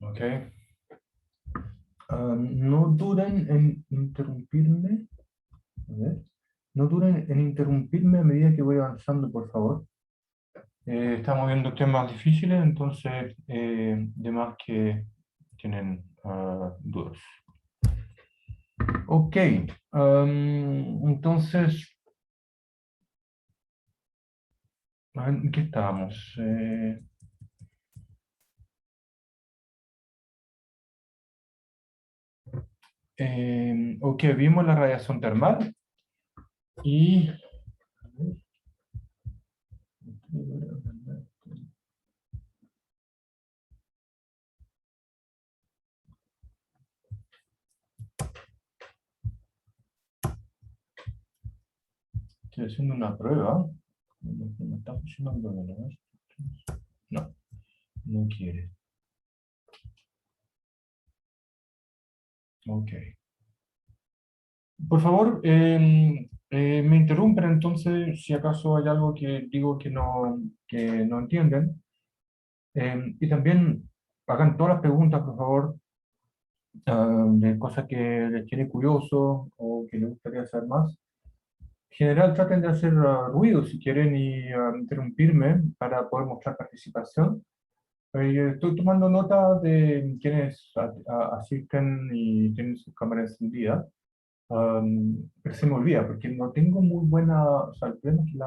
Ok. No duden en interrumpirme. A ver. No duden en interrumpirme a medida que voy avanzando, por favor. Estamos viendo temas difíciles, entonces, de más que tienen dudas. Ok. Entonces, ¿en qué estábamos? Ok, vimos la radiación termal y... Estoy haciendo una prueba. No está funcionando bien, ¿no? No, no quiere. Ok. Por favor, me interrumpen entonces si acaso hay algo que digo que no entienden. Y también hagan todas las preguntas, por favor, de cosas que les tiene curioso o que les gustaría saber más. En general, traten de hacer ruido si quieren y interrumpirme para poder mostrar participación. Estoy tomando nota de quienes asisten y tienen su cámara encendida. Pero se me olvida porque no tengo muy buena, o sea, el problema es que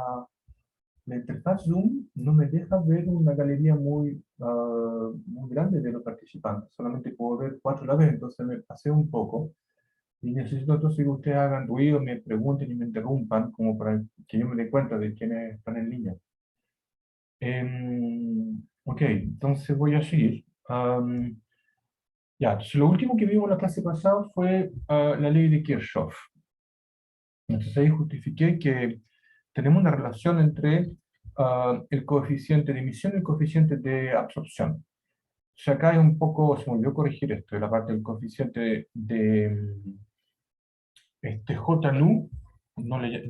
la interfaz Zoom no me deja ver una galería muy grande de los participantes, solamente puedo ver 4 a la vez, entonces me pasé un poco y necesito entonces que ustedes hagan ruido, me pregunten y me interrumpan como para que yo me dé cuenta de quiénes están en línea. Ok, entonces voy a seguir. Ya, entonces lo último que vimos en la clase pasada fue la ley de Kirchhoff. Entonces ahí justifiqué que tenemos una relación entre el coeficiente de emisión y el coeficiente de absorción. O sea, acá hay un poco, se me olvidó corregir esto, de la parte del coeficiente de J nu,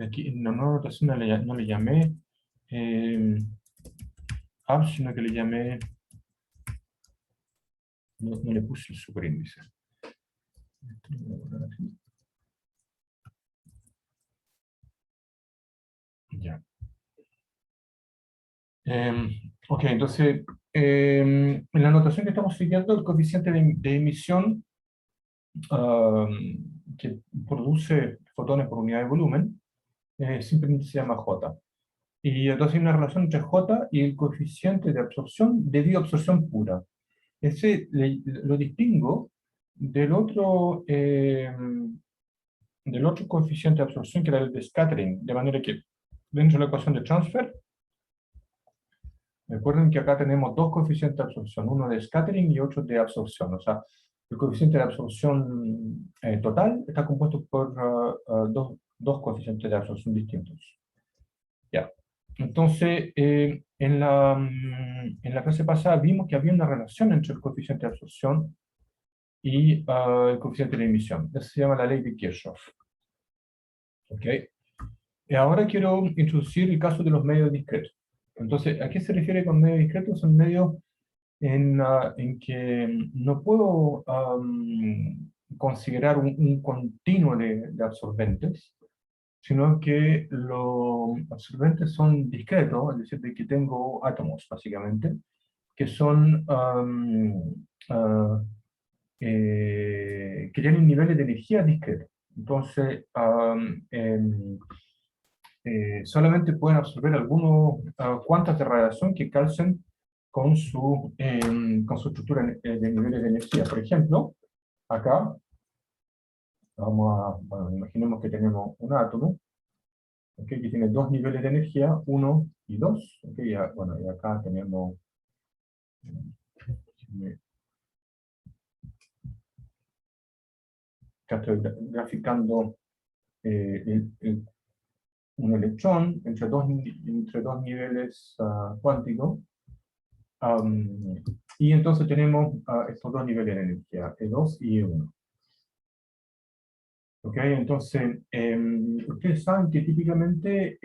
aquí, no, no, notación no le llamé eh, sino que le llamé, no le puse el superíndice. Ya. Ok, entonces, en la notación que estamos siguiendo, el coeficiente de emisión que produce fotones por unidad de volumen, simplemente se llama J. Y entonces hay una relación entre J y el coeficiente de absorción debido a absorción pura. Ese lo distingo del otro coeficiente de absorción que era el de scattering, de manera que dentro de la ecuación de transfer, recuerden que acá tenemos dos coeficientes de absorción, uno de scattering y otro de absorción. O sea, el coeficiente de absorción total está compuesto por dos coeficientes de absorción distintos. Ya. Entonces, en la clase pasada vimos que había una relación entre el coeficiente de absorción y el coeficiente de emisión. Eso se llama la ley de Kirchhoff. ¿Ok? Y ahora quiero introducir el caso de los medios discretos. Entonces, ¿a qué se refiere con medios discretos? Son medios en que no puedo considerar un continuo de absorbentes, sino que los absorbentes son discretos, es decir, de que tengo átomos, básicamente, que son que tienen niveles de energía discretos. Entonces, solamente pueden absorber algunos cuantas de radiación que calcen con su estructura de niveles de energía. Por ejemplo, acá, bueno, imaginemos que tenemos un átomo, okay, que tiene dos niveles de energía, 1 y 2. Okay, bueno, y acá tenemos, acá estoy graficando un electrón entre dos niveles cuánticos. Y entonces tenemos estos dos niveles de energía, E2 y E1. ¿Ok? Entonces, ustedes saben que típicamente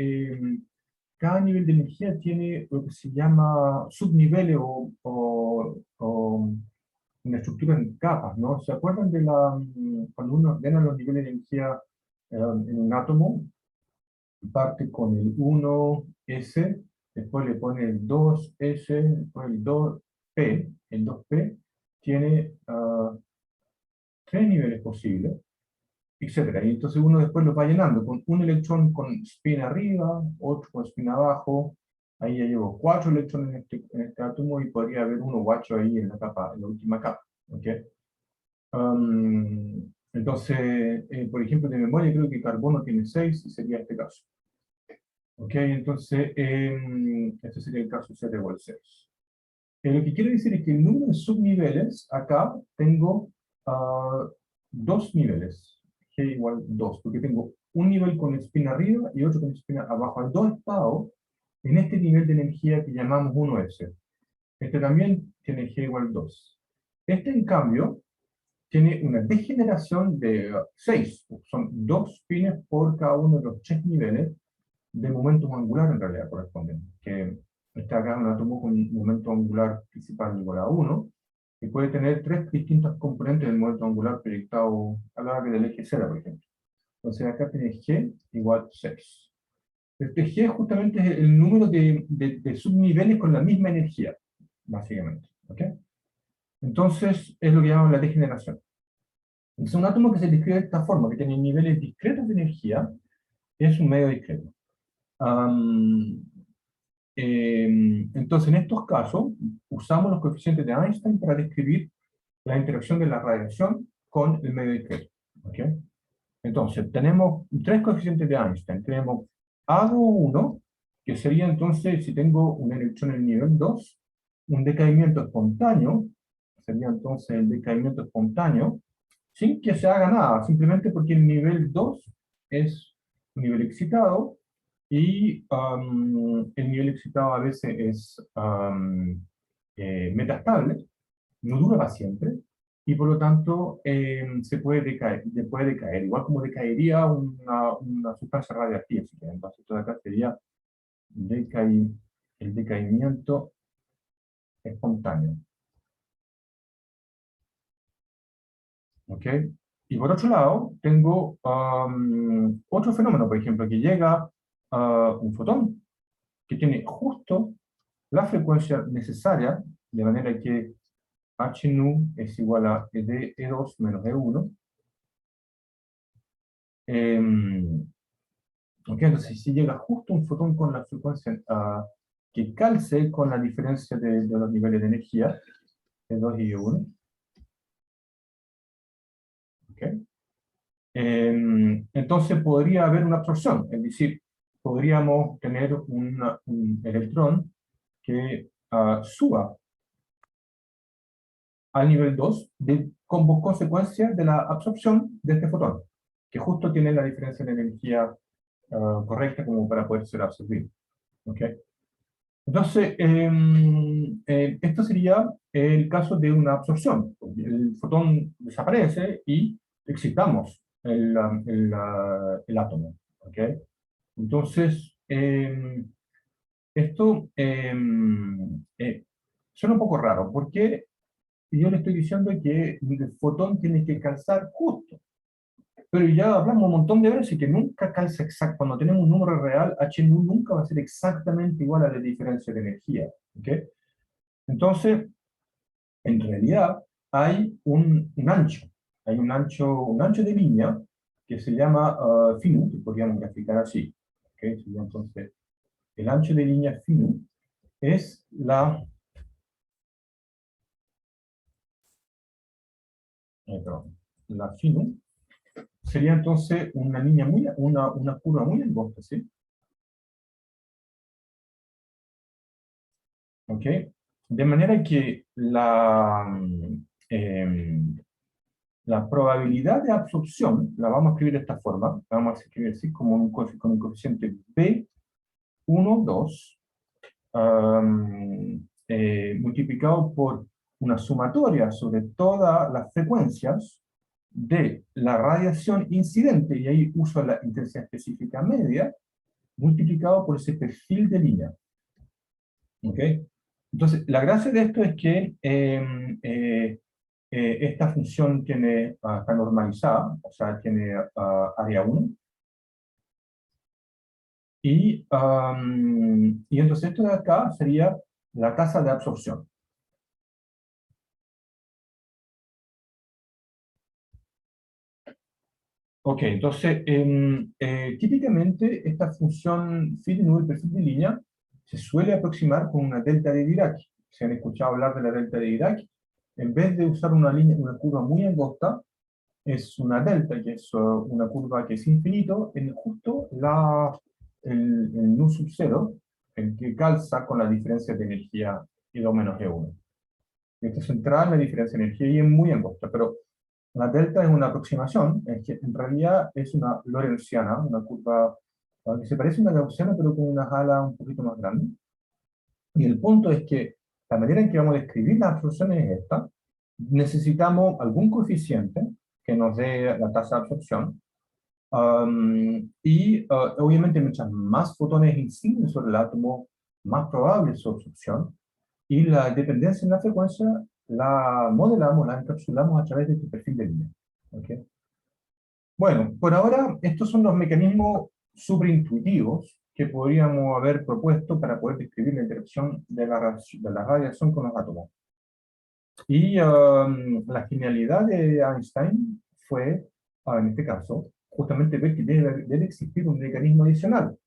cada nivel de energía tiene lo que se llama subniveles o una estructura en capas, ¿no? ¿Se acuerdan de cuando uno ordena los niveles de energía en un átomo? Parte con el 1S, después le pone el 2S, después el 2P. El 2P tiene tres niveles posibles, etcétera. Y entonces uno después lo va llenando con un electrón con spin arriba, otro con spin abajo. Ahí ya llevo 4 electrones en este átomo y podría haber uno guacho ahí en la capa, en la última capa. ¿Ok? Entonces, por ejemplo, de memoria creo que carbono tiene 6 y sería este caso. ¿Ok? Entonces, este sería el caso Z igual 6. Lo que quiero decir es que el número de subniveles, acá tengo dos niveles, G igual 2, porque tengo un nivel con spin arriba y otro con spin abajo. Hay dos estados en este nivel de energía que llamamos 1S. Este también tiene G igual 2. Este, en cambio, tiene una degeneración de 6. Son dos spines por cada uno de los tres niveles de momento angular en realidad corresponden. Que está acá un átomo con un momento angular principal igual a 1, y puede tener tres distintas componentes del momento angular proyectado a la larga del eje 0, por ejemplo. Entonces acá tiene G igual 6. Este G justamente es el número de subniveles con la misma energía, básicamente. ¿Ok? Entonces es lo que llamamos la degeneración. Es un átomo que se describe de esta forma, que tiene niveles discretos de energía, es un medio discreto. Entonces, en estos casos, usamos los coeficientes de Einstein para describir la interacción de la radiación con el medio discreto. ¿Ok? Entonces, tenemos tres coeficientes de Einstein. Tenemos A21, que sería entonces, si tengo un electrón en el nivel 2, un decaimiento espontáneo, sería entonces el decaimiento espontáneo, sin que se haga nada, simplemente porque el nivel 2 es un nivel excitado, y el nivel excitado a veces es metastable, no dura para siempre, y por lo tanto puede decaer, igual como decaería una sustancia radiactiva. Entonces, esto de acá sería el decaimiento espontáneo. ¿Ok? Y por otro lado, tengo otro fenómeno, por ejemplo, que llega un fotón que tiene justo la frecuencia necesaria, de manera que h nu es igual a E2 menos E1. Ok, entonces si llega justo un fotón con la frecuencia que calce con la diferencia de los niveles de energía, E2 y E1. ¿Ok? Entonces podría haber una absorción, es decir, podríamos tener un electrón que suba al nivel 2 como consecuencia de la absorción de este fotón, que justo tiene la diferencia de energía correcta como para poder ser absorbido. ¿Okay? Entonces, esto sería el caso de una absorción. El fotón desaparece y excitamos el átomo. ¿Okay? Entonces, esto suena un poco raro. ¿Por qué? Y yo le estoy diciendo que el fotón tiene que calzar justo. Pero ya hablamos un montón de veces que nunca calza exacto. Cuando tenemos un número real, h nu nunca va a ser exactamente igual a la diferencia de energía. ¿Okay? Entonces, en realidad, hay un ancho. Hay un ancho de línea que se llama φ, que podríamos graficar así. ¿Okay? Entonces, el ancho de línea φ es perdón, la φ sería entonces una curva muy angosta, ¿sí? ¿Ok? De manera que la probabilidad de absorción la vamos a escribir de esta forma, la vamos a escribir así como con un coeficiente B12 multiplicado por una sumatoria sobre todas las frecuencias de la radiación incidente, y ahí uso la intensidad específica media, multiplicado por ese perfil de línea. ¿Ok? Entonces, la gracia de esto es que esta función tiene, está normalizada, o sea, tiene área 1. Y entonces esto de acá sería la tasa de absorción. Ok, entonces, típicamente esta función phi de nube perfil de línea se suele aproximar con una delta de Dirac. Si han escuchado hablar de la delta de Dirac, en vez de usar una línea, una curva muy angosta, es una delta, que es una curva que es infinito, en justo el nu sub 0, el que calza con la diferencia de energía I2 menos E1. Esto es central en la diferencia de energía y es muy angosta, pero la delta es una aproximación, es que en realidad es una lorentziana, una curva que se parece a una gaussiana, pero con unas alas un poquito más grandes. Y el punto es que la manera en que vamos a describir las absorciones es esta. Necesitamos algún coeficiente que nos dé la tasa de absorción. Obviamente, mientras más fotones inciden sobre el átomo, más probable es su absorción. Y la dependencia en la frecuencia la modelamos, la encapsulamos a través de este perfil de línea. ¿Ok? Bueno, por ahora estos son los mecanismos superintuitivos que podríamos haber propuesto para poder describir la interacción de la radiación con los átomos. Y la genialidad de Einstein fue, en este caso, justamente ver que debe existir un mecanismo adicional.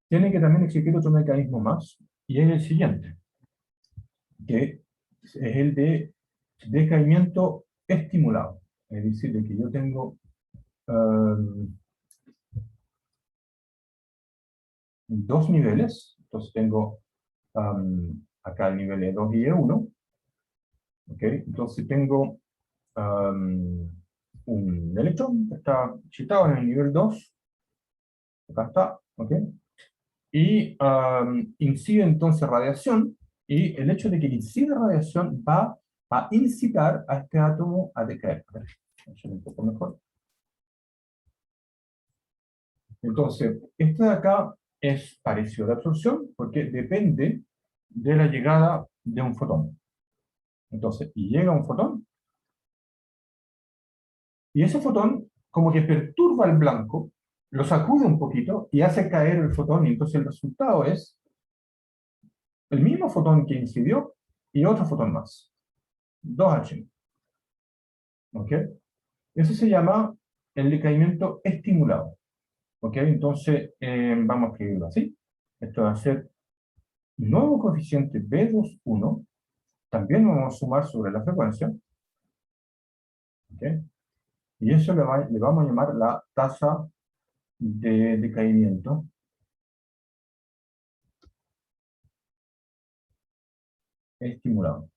Tiene que también existir otro mecanismo más, y es el siguiente, que es el de decaimiento estimulado. Es decir, de que yo tengo dos niveles, entonces tengo acá el nivel E2 y E1, ¿ok? Entonces tengo un electrón que está excitado en el nivel 2, acá está, ¿ok? Y incide entonces radiación, y el hecho de que incide radiación va a incitar a este átomo a decaer. A ver, vamos a hacer un poco mejor. Entonces, esto de acá es parecido a la absorción porque depende de la llegada de un fotón. Entonces, y llega un fotón, y ese fotón como que perturba el blanco, lo sacude un poquito y hace caer el fotón, y entonces el resultado es el mismo fotón que incidió y otro fotón más. 2H. ¿Ok? Eso se llama el decaimiento estimulado. ¿Ok? Entonces, vamos a escribirlo así. Esto va a ser nuevo coeficiente B21. También vamos a sumar sobre la frecuencia. ¿Ok? Y eso le vamos a llamar la tasa de decaimiento estimulado.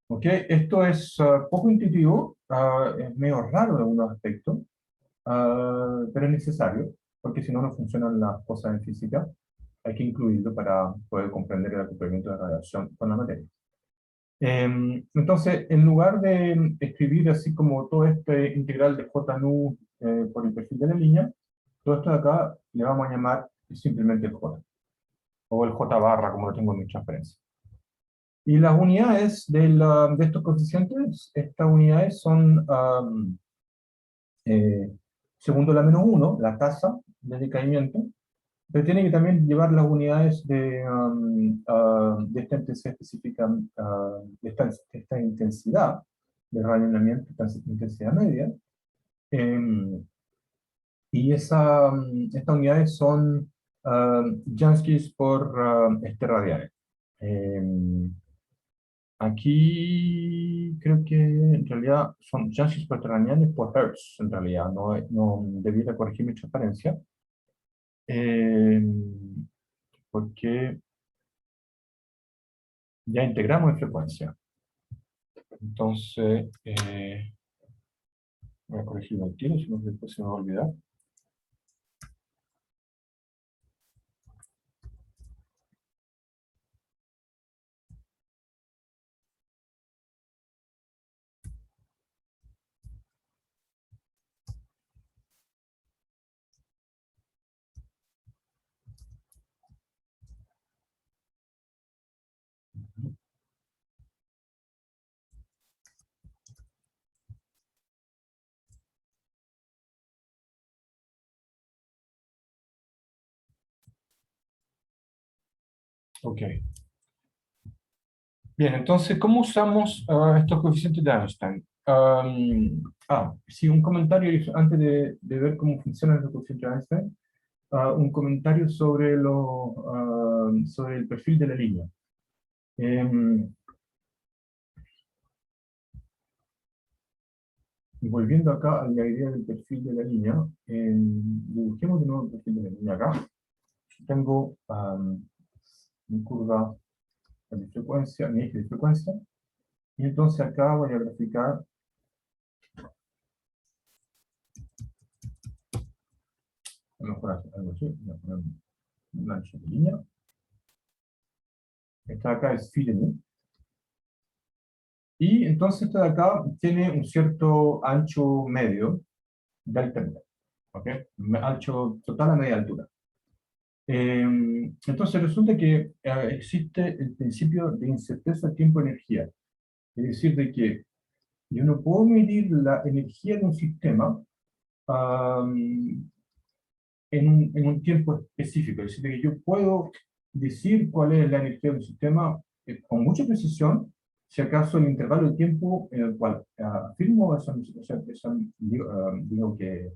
¿Ok? Esto es poco intuitivo, es medio raro en algunos aspectos, pero es necesario, porque si no, no funcionan las cosas en física. Hay que incluirlo para poder comprender el acoplamiento de radiación con la materia. Entonces, en lugar de escribir así como todo este integral de J nu por el perfil de la línea, todo esto de acá le vamos a llamar simplemente el J, o el J barra, como lo tengo en mi transferencia. Y las unidades de estos coeficientes, estas unidades son, segundo la menos 1, la tasa de decaimiento, pero tiene que también llevar las unidades de esta intensidad específica, de esta intensidad de radianamiento, esta intensidad media. Y estas unidades son Janskis por radianes. Aquí creo que en realidad son Janskis por radianes por Hertz, en realidad, no, no debiera corregir mi transparencia. Eh, Porque ya integramos en frecuencia. Entonces, voy a corregir el tiro, si no después se me va a olvidar. Ok. Bien, entonces, ¿cómo usamos estos coeficientes de Einstein? Sí, un comentario antes de ver cómo funcionan los coeficientes de Einstein. Un comentario sobre el perfil de la línea. Em, Volviendo acá a la idea del perfil de la línea, dibujemos de nuevo el perfil de la línea acá. Tengo mi curva de frecuencia, mi eje de frecuencia, y entonces acá voy a graficar, a lo mejor algo así, voy a poner un ancho de línea. Esta de acá es phi de nu. Y entonces esta de acá tiene un cierto ancho medio, delta medio, ¿ok? Ancho total a media altura. Entonces resulta que existe el principio de incerteza tiempo-energía. Es decir, de que yo no puedo medir la energía de un sistema am, en un tiempo específico. Es decir, que yo puedo decir cuál es la energía de un sistema con mucha precisión, si acaso el intervalo de tiempo en el cual afirmo digo que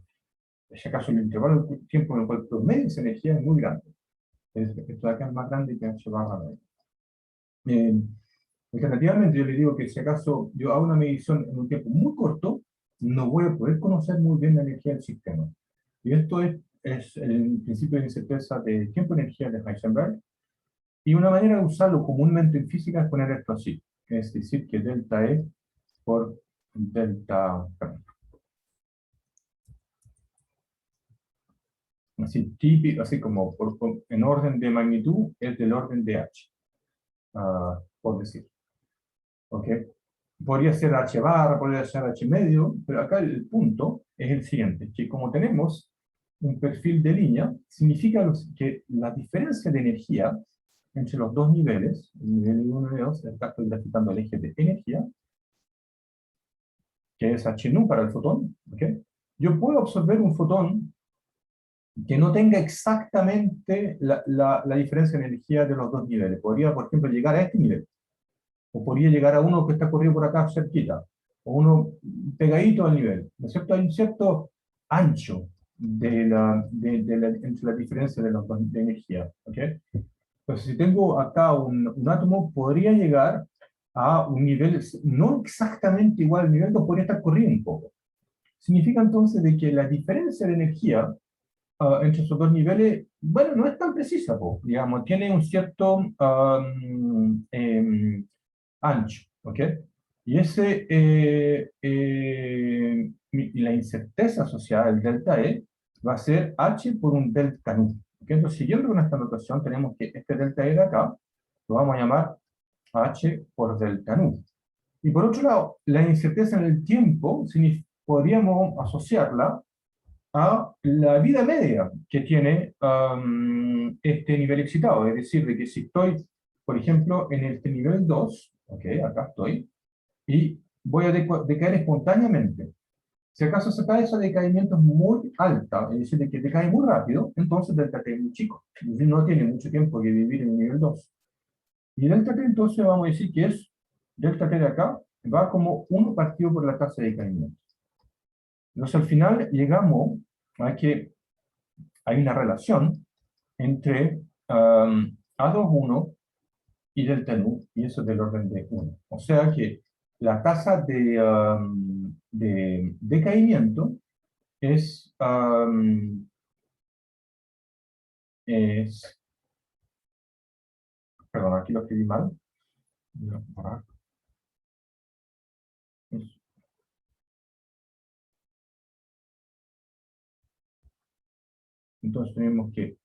si acaso el intervalo de tiempo en el cual promedio esa energía es muy grande. Esto de acá es más grande que h barra medio. Alternativamente, yo le digo que si acaso yo hago una medición en un tiempo muy corto, no voy a poder conocer muy bien la energía del sistema. Y esto es el principio de incerteza de tiempo-energía de Heisenberg. Y una manera de usarlo comúnmente en física es poner esto así. Es decir, que delta E por delta... Así, típico, así como en orden de magnitud es del orden de h, por decir. ¿Ok? Podría ser h barra, podría ser h medio, pero acá el punto es el siguiente, que como tenemos un perfil de línea, significa que la diferencia de energía entre los dos niveles, el nivel 1 y 2, acá estoy graficando el eje de energía, que es h nu para el fotón, ¿ok? Yo puedo absorber un fotón que no tenga exactamente la diferencia de energía de los dos niveles. Podría, por ejemplo, llegar a este nivel, o podría llegar a uno que está corriendo por acá cerquita, o uno pegadito al nivel, ¿no es cierto? Hay un cierto ancho entre la diferencia de, de energía, ¿ok? Entonces, si tengo acá un átomo, podría llegar a un nivel no exactamente igual al nivel 2, podría estar corriendo un poco. Significa entonces de que la diferencia de energía entre esos dos niveles, bueno, no es tan precisa, digamos, tiene un cierto ancho, ¿ok? Y la incerteza asociada al delta E va a ser H por un delta nu. ¿Ok? Entonces, siguiendo con esta notación, tenemos que este delta E de acá lo vamos a llamar H por delta nu. Y por otro lado, la incerteza en el tiempo, podríamos asociarla a la vida media que tiene este nivel excitado. Es decir, de que si estoy, por ejemplo, en este nivel 2, ok, acá estoy, y voy a decaer espontáneamente. Si acaso esa tasa de decaimiento es muy alta, es decir, de que decae muy rápido, entonces delta T es muy chico. Es decir, no tiene mucho tiempo que vivir en el nivel 2. Y delta T entonces vamos a decir que es, delta T de acá, va como 1 partido por la tasa de decaimiento. Entonces al final llegamos a que hay una relación entre A21 y delta nu, y eso es del orden de 1. O sea que la tasa de decaimiento es, perdón, aquí lo escribí mal. Entonces tenemos que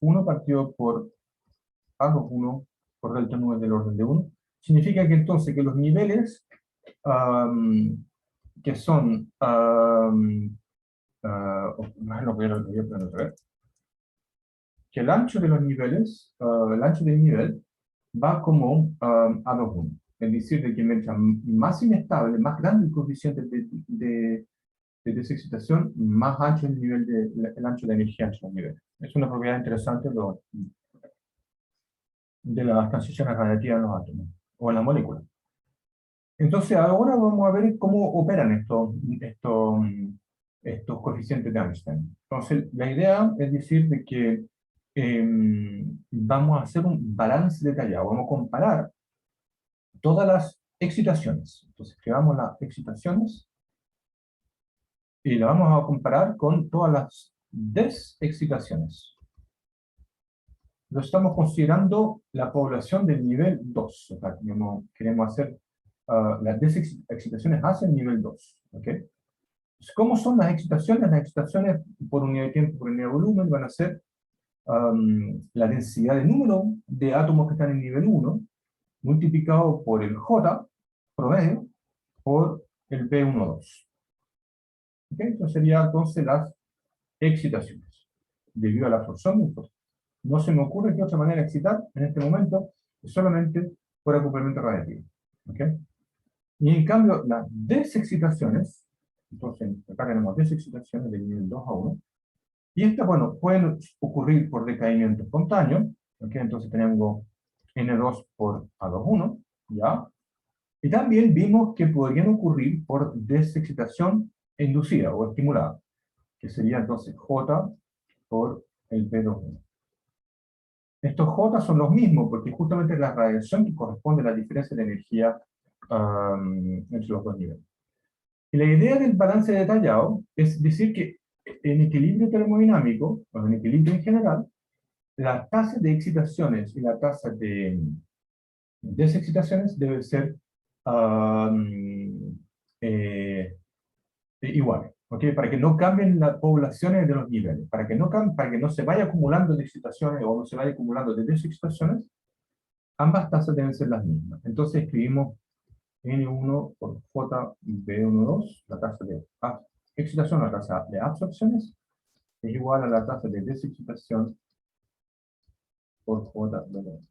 1 partido por A21 por delta nu es del orden de 1. Significa que entonces que los niveles que son, lo voy a poner otra vez, que el ancho de los niveles, el ancho del nivel, va como a 2,1. Es decir, de que mientras más inestable, más grande el coeficiente de desexcitación, más ancho el nivel el ancho de energía entre los niveles. Es una propiedad interesante, de las transiciones radiactivas en los átomos o en la molécula. Entonces, ahora vamos a ver cómo operan estos coeficientes de Einstein. Entonces, la idea es decir de que vamos a hacer un balance detallado, vamos a comparar todas las excitaciones. Entonces, creamos las excitaciones y la vamos a comparar con todas las desexcitaciones. Lo estamos considerando la población del nivel 2. O sea, queremos hacer las desexcitaciones hacia el nivel 2. ¿Okay? ¿Cómo son las excitaciones? Las excitaciones por unidad de tiempo, por unidad de volumen, van a ser la densidad de número de átomos que están en nivel 1, multiplicado por el J promedio, por el B12. ¿Okay? Eso sería entonces las excitaciones, debido a la absorción de un fóton. No se me ocurre que otra manera de excitar en este momento es solamente por acoplamiento radiativo. ¿Okay? Y en cambio, las desexcitaciones, entonces acá tenemos desexcitaciones de nivel 2 a 1, y estas, bueno, pueden ocurrir por decaimiento espontáneo, ¿okay? Entonces tenemos N2 por A21, ¿ya? Y también vimos que podrían ocurrir por desexcitación inducida o estimulada, que sería entonces J por el P21. Estos J son los mismos, porque justamente es la radiación que corresponde a la diferencia de energía entre los dos niveles. Y la idea del balance detallado es decir que en equilibrio termodinámico, o en equilibrio en general, la tasa de excitaciones y la tasa de desexcitaciones deben ser eh, iguales, ¿okay? Para que no cambien las poblaciones de los niveles, para que no se vaya acumulando de excitaciones o no se vaya acumulando de desexcitaciones, ambas tasas deben ser las mismas. Entonces escribimos N1 por J B12, la tasa de excitación, la tasa de absorciones, es igual a la tasa de desexcitación por J B12.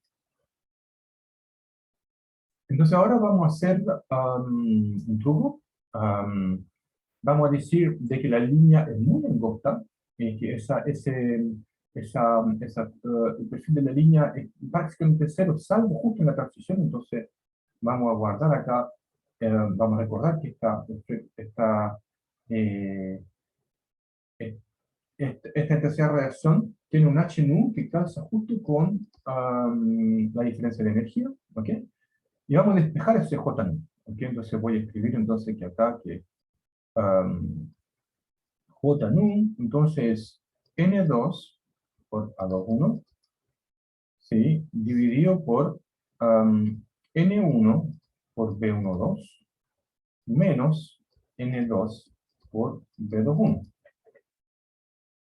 Entonces ahora vamos a hacer un truco. Vamos a decir de que la línea es muy angosta, que el perfil de la línea es prácticamente cero, salvo justo en la transición. Entonces vamos a guardar acá, vamos a recordar que eh, esta tercera reacción tiene un H nu que calza justo con la diferencia de energía, ¿ok? Y vamos a despejar ese J nu, ¿ok? Entonces voy a escribir entonces que acá que J nu, entonces N2 por A21, ¿sí? Dividido por N1 por B12 menos N2 por B21.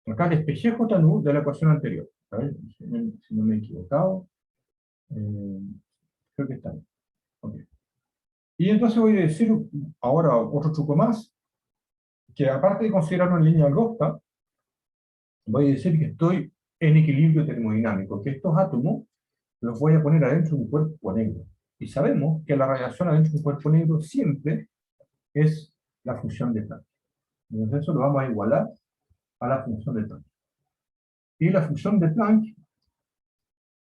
Acá despejé J nu de la ecuación anterior. A ver, si no me he equivocado. Creo que está bien. Okay. Y entonces voy a decir ahora otro truco más, que aparte de considerarlo en línea angosta, voy a decir que estoy en equilibrio termodinámico, que estos átomos los voy a poner adentro de un cuerpo negro. Y sabemos que la radiación adentro de un cuerpo negro siempre es la función de Planck. Entonces eso lo vamos a igualar a la función de Planck. Y la función de Planck,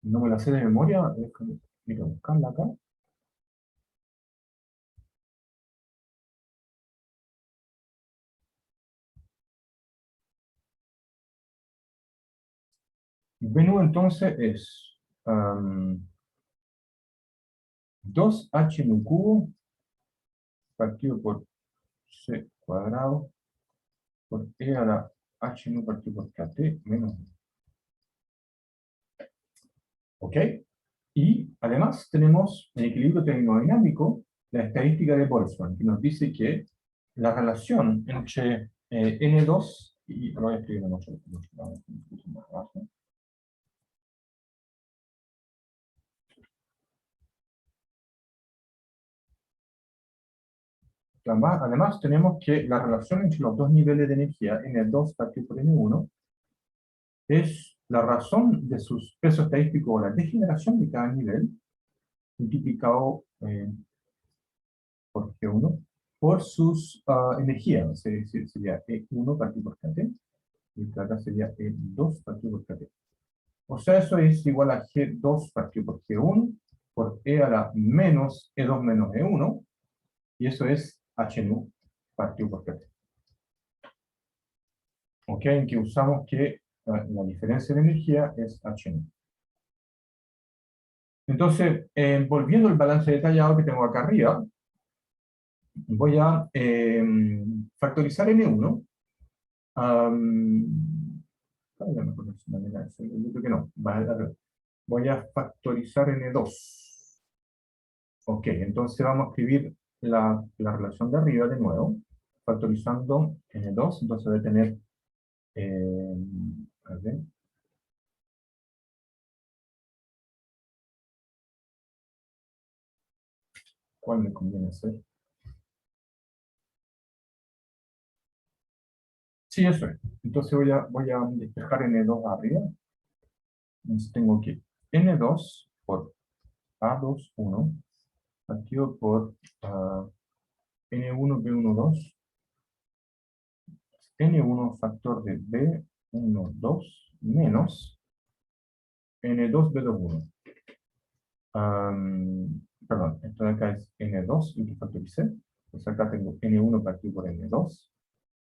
no me la sé de memoria, voy a buscarla acá. B9 entonces es 2h en un cubo partido por c cuadrado por e a la h nu partido por kt menos 1. ¿Ok? Y además tenemos en equilibrio termodinámico la estadística de Boltzmann, que nos dice que la relación entre N2 y, lo voy a escribir mucho más abajo. Además, tenemos que la relación entre los dos niveles de energía, N2 partido por N1, es la razón de sus pesos estadísticos o la degeneración de cada nivel, multiplicado por G1, por sus energías. Sería E1 partido por KT, y acá sería E2 partido por KT. O sea, eso es igual a G2 partido por G1 por E a la menos E2 menos E1, y eso es H nu partido por G3. ¿Ok? En que usamos que la diferencia de energía es H nu. Entonces, volviendo al balance detallado que tengo acá arriba, voy a factorizar N1. ¿Cuál es la mejor manera? Yo creo que no. Voy a factorizar N2. Ok, entonces vamos a escribir la relación de arriba de nuevo, factorizando N2, entonces voy a tener, a ver, ¿cuál me conviene hacer? Sí, eso es. Entonces voy a despejar N2 arriba. Entonces tengo que N2 por A2, 1, partido por N1, B1, 2, N1 factor de B1, 2, menos N2, B2, 1. Perdón, esto de acá es N2 y que factoricé. Pues acá tengo N1 partido por N2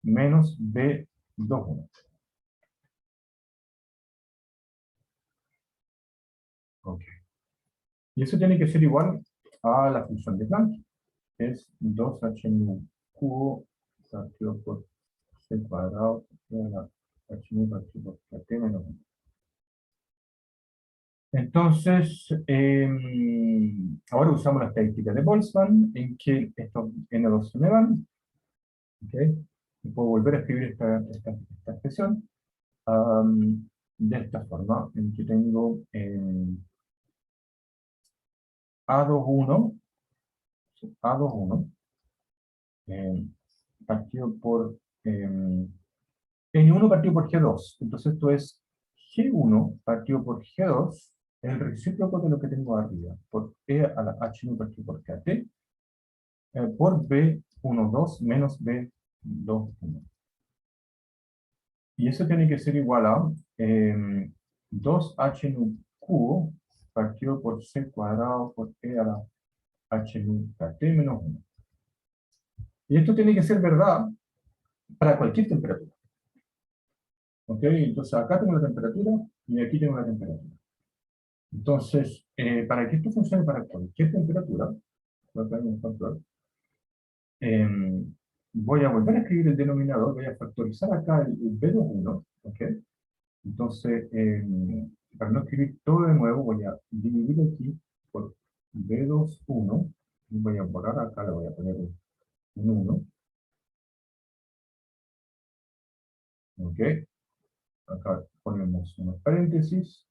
menos B2, 1. Ok. Y eso tiene que ser igual a la función de Planck, que es 2h nu cubo partido por c cuadrado de la h nu partido por t menos 1. Entonces, ahora usamos la estadística de Boltzmann, en que estos N2 se me van. ¿Okay? Y puedo volver a escribir esta expresión de esta forma, en que tengo A21, A21 partido por N1 partido por G2. Entonces esto es G1 partido por G2, el recíproco de lo que tengo arriba, por E a la H1 partido por KT, por B12 menos B21. Y eso tiene que ser igual a 2h nu cubo partido por c cuadrado por e a la h nu kt menos 1. Y esto tiene que ser verdad para cualquier temperatura. ¿Ok? Entonces acá tengo la temperatura y aquí tengo la temperatura. Entonces, para que esto funcione para cualquier temperatura, voy a poner un factor, voy a volver a escribir el denominador, voy a factorizar acá el B21, ¿ok? Entonces, para no escribir todo de nuevo, voy a dividir aquí por B21, y voy a borrar acá, le voy a poner un 1, ¿ok? Acá ponemos unos paréntesis,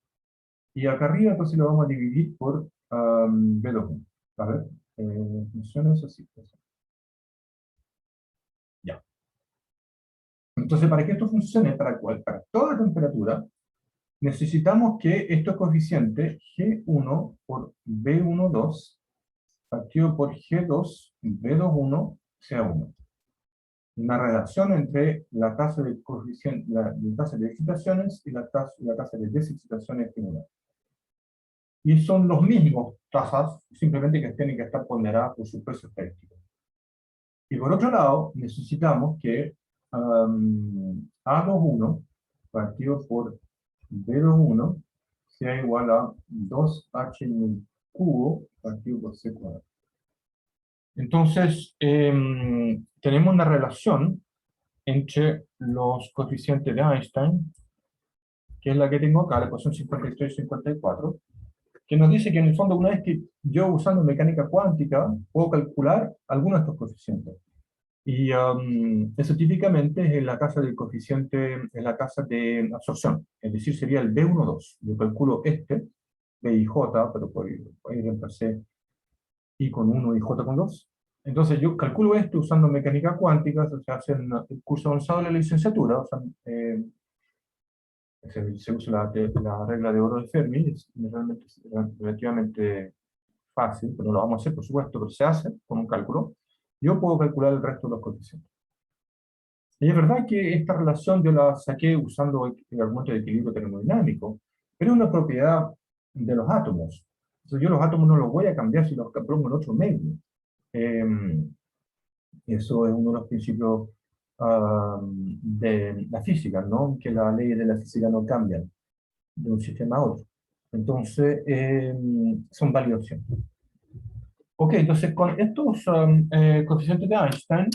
y acá arriba entonces lo vamos a dividir por B21. A ver, funciona eso, sí. Eso. Ya. Entonces, para que esto funcione para toda temperatura, necesitamos que estos coeficientes G1 por B12 partido por G2, B21 sea 1. Una relación entre la tasa de coeficiente, la tasa de excitaciones y la tasa de desexcitaciones estimuladas. Y son los mismos tasas, simplemente que tienen que estar ponderadas por su peso estadístico. Y por otro lado, necesitamos que A21 partido por B21 sea igual a 2H en cubo partido por C cuadrado. Entonces, tenemos una relación entre los coeficientes de Einstein, que es la que tengo acá, la ecuación 53 y 54, que nos dice que en el fondo, una vez que yo usando mecánica cuántica, puedo calcular algunos de estos coeficientes. Y eso típicamente es la tasa del coeficiente, es la tasa de absorción, es decir, sería el B12. Yo calculo B y J, pero por ahí reemplacé I con 1 y J con 2. Entonces yo calculo esto usando mecánica cuántica, se hace en el curso avanzado de la licenciatura, o sea, se usa la regla de oro de Fermi, es realmente relativamente fácil, pero no lo vamos a hacer, por supuesto, pero se hace con un cálculo. Yo puedo calcular el resto de los coeficientes. Y es verdad que esta relación yo la saqué usando el argumento de equilibrio termodinámico, pero es una propiedad de los átomos. Entonces yo los átomos no los voy a cambiar si los pongo en otro medio. Eso es uno de los principios de la física, ¿no? Que las leyes de la física no cambian de un sistema a otro. Entonces, son válidos siempre. Ok, entonces con estos coeficientes de Einstein,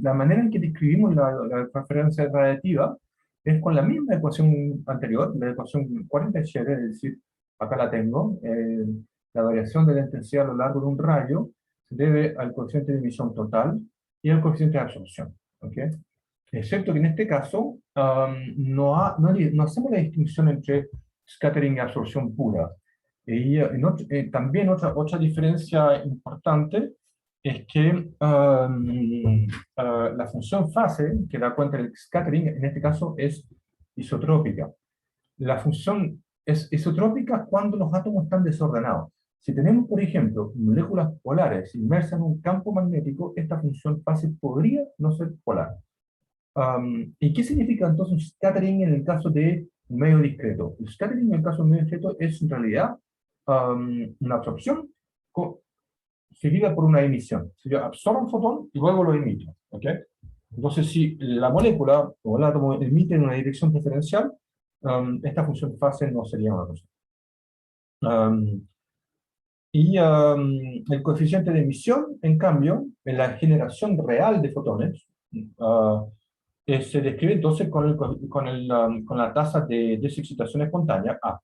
la manera en que describimos la transferencia radiativa es con la misma ecuación anterior, la ecuación 47, es decir, acá la tengo, la variación de la intensidad a lo largo de un rayo se debe al coeficiente de emisión total y al coeficiente de absorción. ¿Ok? Excepto que en este caso no hacemos la distinción entre scattering y absorción pura. Y también otra diferencia importante es que la función fase, que da cuenta del scattering, en este caso es isotrópica. La función es isotrópica cuando los átomos están desordenados. Si tenemos, por ejemplo, moléculas polares inmersas en un campo magnético, esta función fase podría no ser polar. ¿Y qué significa entonces scattering en el caso de un medio discreto? El scattering en el caso de un medio discreto es en realidad una absorción seguida por una emisión. Si yo absorbo un fotón y luego lo emito. ¿Ok? Entonces, si la molécula o el átomo emite en una dirección preferencial, esta función fase no sería una cosa. El coeficiente de emisión, en cambio, en la generación real de fotones, se describe entonces con la tasa de desexcitación espontánea, A.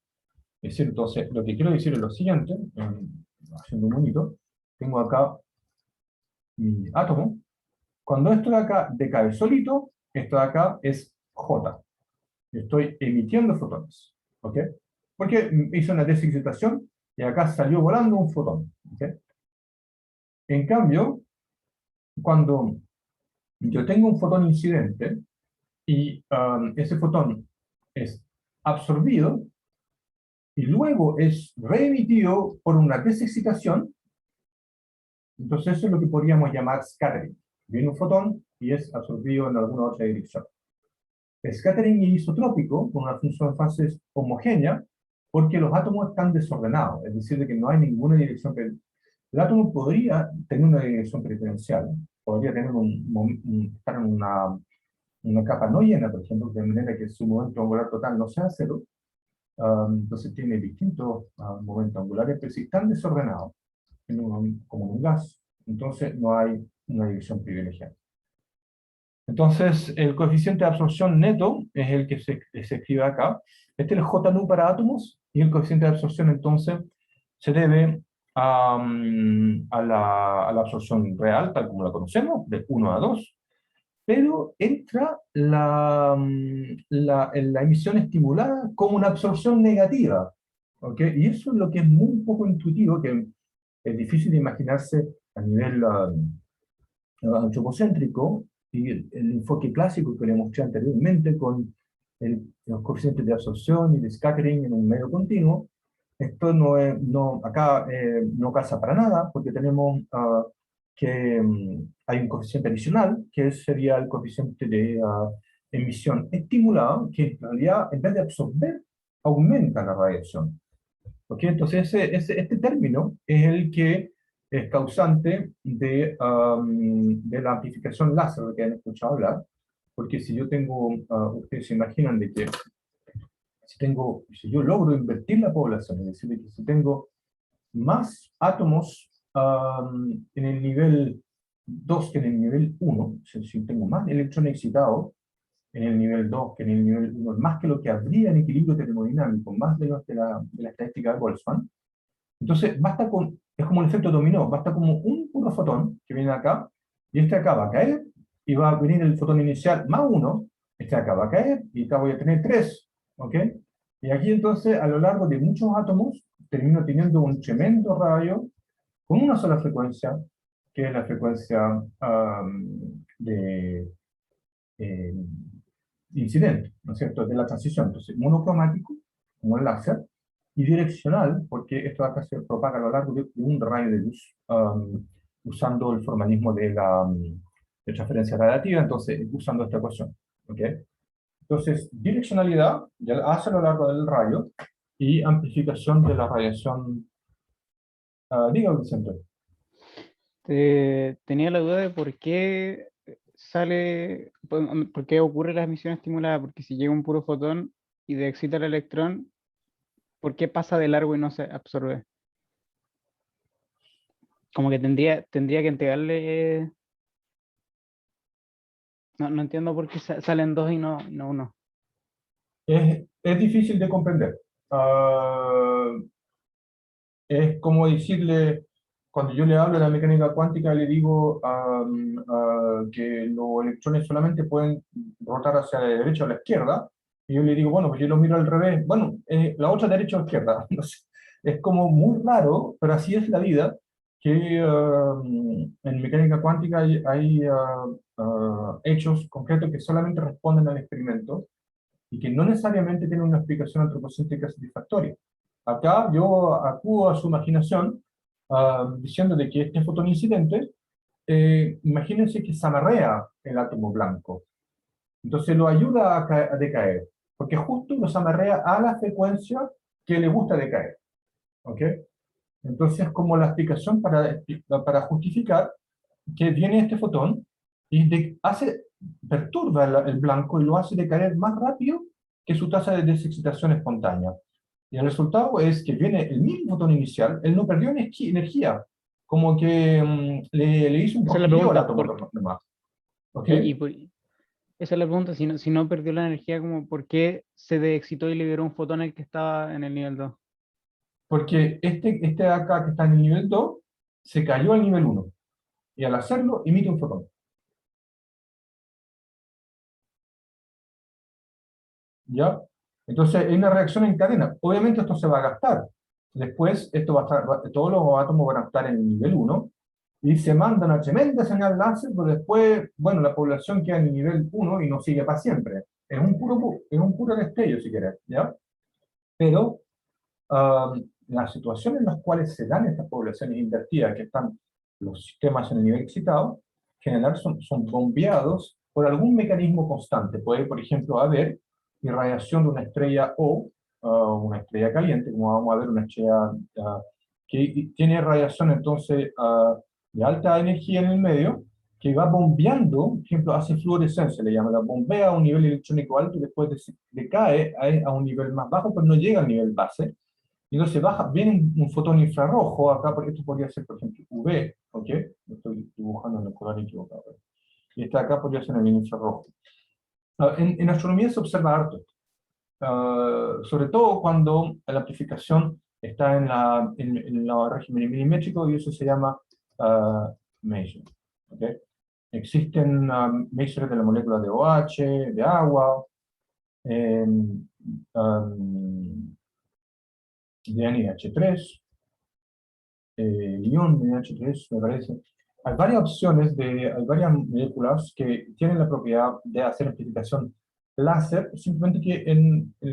Es decir, entonces, lo que quiero decir es lo siguiente, haciendo un monito, tengo acá mi átomo. Cuando esto de acá decae solito, esto de acá es J. Estoy emitiendo fotones. ¿Ok? Porque hice una desexcitación y acá salió volando un fotón. ¿Ok? En cambio, cuando yo tengo un fotón incidente y ese fotón es absorbido y luego es reemitido por una desexcitación, entonces eso es lo que podríamos llamar scattering. Viene un fotón y es absorbido en alguna otra dirección. El scattering es isotrópico, con una función de fases homogénea, porque los átomos están desordenados, es decir, que no hay ninguna dirección. El átomo podría tener una dirección preferencial, podría tener estar en una capa no llena, por ejemplo, de manera que su momento angular total no sea cero. Entonces tiene distintos momentos angulares, pero si están desordenados, como en un gas, entonces no hay una dirección privilegiada. Entonces, el coeficiente de absorción neto es el que se escribe acá. Este es el J nu para átomos, y el coeficiente de absorción entonces se debe a la absorción real, tal como la conocemos, de 1 a 2, pero entra la emisión estimulada como una absorción negativa. ¿Ok? Y eso es lo que es muy poco intuitivo, que es difícil de imaginarse a nivel antropocéntrico, y el enfoque clásico que le mostré anteriormente con los coeficientes de absorción y de scattering en un medio continuo. Esto acá no casa para nada, porque tenemos que hay un coeficiente adicional, que sería el coeficiente de emisión estimulada, que en realidad, en vez de absorber, aumenta la radiación. ¿Ok? Entonces, este término es el que es causante de la amplificación láser, de que han escuchado hablar, porque si yo tengo, ustedes se imaginan de que si yo logro invertir la población, es decir, que si tengo más átomos en el nivel 2 que en el nivel 1, si tengo más electrones excitados en el nivel 2 que en el nivel 1, más que lo que habría en equilibrio termodinámico, más de la estadística de Boltzmann, entonces es como un efecto dominó, basta como un puro fotón que viene acá, y este acá va a caer, y va a venir el fotón inicial más uno, este acá va a caer, y acá voy a tener tres, ¿ok? Y aquí entonces, a lo largo de muchos átomos, termino teniendo un tremendo radio con una sola frecuencia, que es la frecuencia de eh, incidente, ¿no es cierto?, de la transición. Entonces, monocromático, como el láser, y direccional, porque esto acá se propaga a lo largo de un rayo de luz, usando el formalismo de transferencia radiativa, entonces, usando esta ecuación. ¿Ok? Entonces, direccionalidad, ya hace a lo largo del rayo, y amplificación de la radiación. Diga, Vicente. Tenía la duda de por qué por qué ocurre la emisión estimulada, porque si llega un puro fotón y de excita el electrón, ¿por qué pasa de largo y no se absorbe? Como que tendría que entregarle. No entiendo por qué salen dos y no uno. Es difícil de comprender. Es como decirle, cuando yo le hablo de la mecánica cuántica, le digo que los electrones solamente pueden rotar hacia la derecha o la izquierda, y yo le digo, bueno, pues yo lo miro al revés, bueno, la otra derecha o izquierda. No sé. Es como muy raro, pero así es la vida, que en mecánica cuántica hay hechos concretos que solamente responden al experimento y que no necesariamente tienen una explicación antropocéntrica satisfactoria. Acá yo acudo a su imaginación diciendo de que este fotón incidente, imagínense que se amarrea el átomo blanco, entonces lo ayuda a decaer, porque justo lo amarrea a la frecuencia que le gusta decaer. ¿Ok? Entonces, como la explicación para justificar que viene este fotón y perturba el blanco y lo hace decaer más rápido que su tasa de desexcitación espontánea. Y el resultado es que viene el mismo fotón inicial, él no perdió energía, como que le hizo un Esa es la cosquilleo al pregunta. átomo nomás. ¿Ok? Y esa es la pregunta. Si no perdió la energía, como ¿por qué se excitó y liberó un fotón el que estaba en el nivel 2? Porque este de acá que está en el nivel 2 se cayó al nivel 1 y al hacerlo emite un fotón. ¿Ya? Entonces, hay una reacción en cadena. Obviamente esto se va a gastar. Después, esto va a estar, todos los átomos van a estar en el nivel 1 y se manda una tremenda señal láser, pero después, bueno, la población queda en el nivel 1 y no sigue para siempre. Es un puro destello, si querés, ¿ya? Pero las situaciones en las cuales se dan estas poblaciones invertidas, que están los sistemas en el nivel excitado, en general son bombeados por algún mecanismo constante. Puede, por ejemplo, haber irradiación de una estrella O, una estrella caliente, como vamos a ver, una estrella que tiene radiación entonces de alta energía en el medio, que va bombeando, por ejemplo, hace fluorescencia, le llaman, la bombea a un nivel electrónico alto y después decae a un nivel más bajo, pero no llega al nivel base. Y entonces viene un fotón infrarrojo acá, porque esto podría ser, por ejemplo, UV, ¿ok? Lo estoy dibujando en el color equivocado. Y este acá podría ser el infrarrojo. En astronomía se observa harto, sobre todo cuando la amplificación está en la régimen milimétrico y eso se llama measure. ¿Ok? Existen measures de la molécula de OH, de agua, de NH3, ion NH3, me parece. Hay varias moléculas que tienen la propiedad de hacer amplificación láser, simplemente que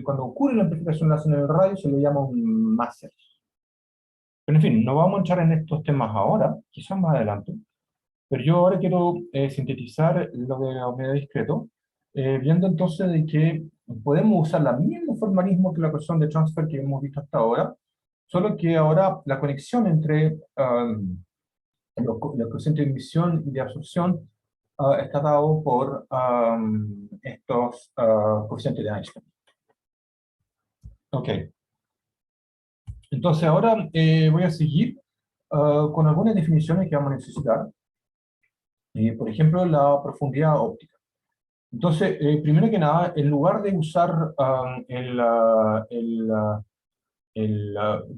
cuando ocurre la amplificación láser en el radio se le llama un máser. Pero en fin, no vamos a entrar en estos temas ahora, quizás más adelante, pero yo ahora quiero sintetizar lo de la unidad discreto, viendo entonces de que podemos usar la misma formalismo que la ecuación de transfer que hemos visto hasta ahora, solo que ahora la conexión entre los coeficientes de emisión y de absorción está dado por estos coeficientes de Einstein. Ok, entonces ahora voy a seguir con algunas definiciones que vamos a necesitar. Por ejemplo, la profundidad óptica. Entonces, primero que nada, en lugar de usar el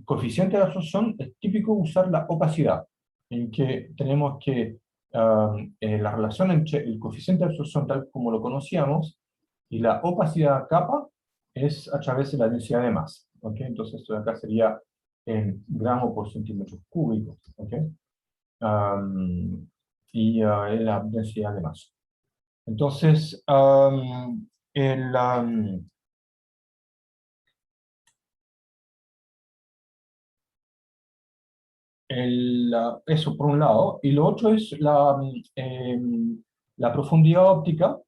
coeficiente de absorción, es típico usar la opacidad, en que tenemos que la relación entre el coeficiente de absorción tal como lo conocíamos y la opacidad capa es a través de la densidad de masa. ¿Ok? Entonces, esto de acá sería en gramos por centímetros cúbicos. ¿Ok? Y es la densidad de masa. Entonces, eso por un lado, y lo otro es la profundidad óptica,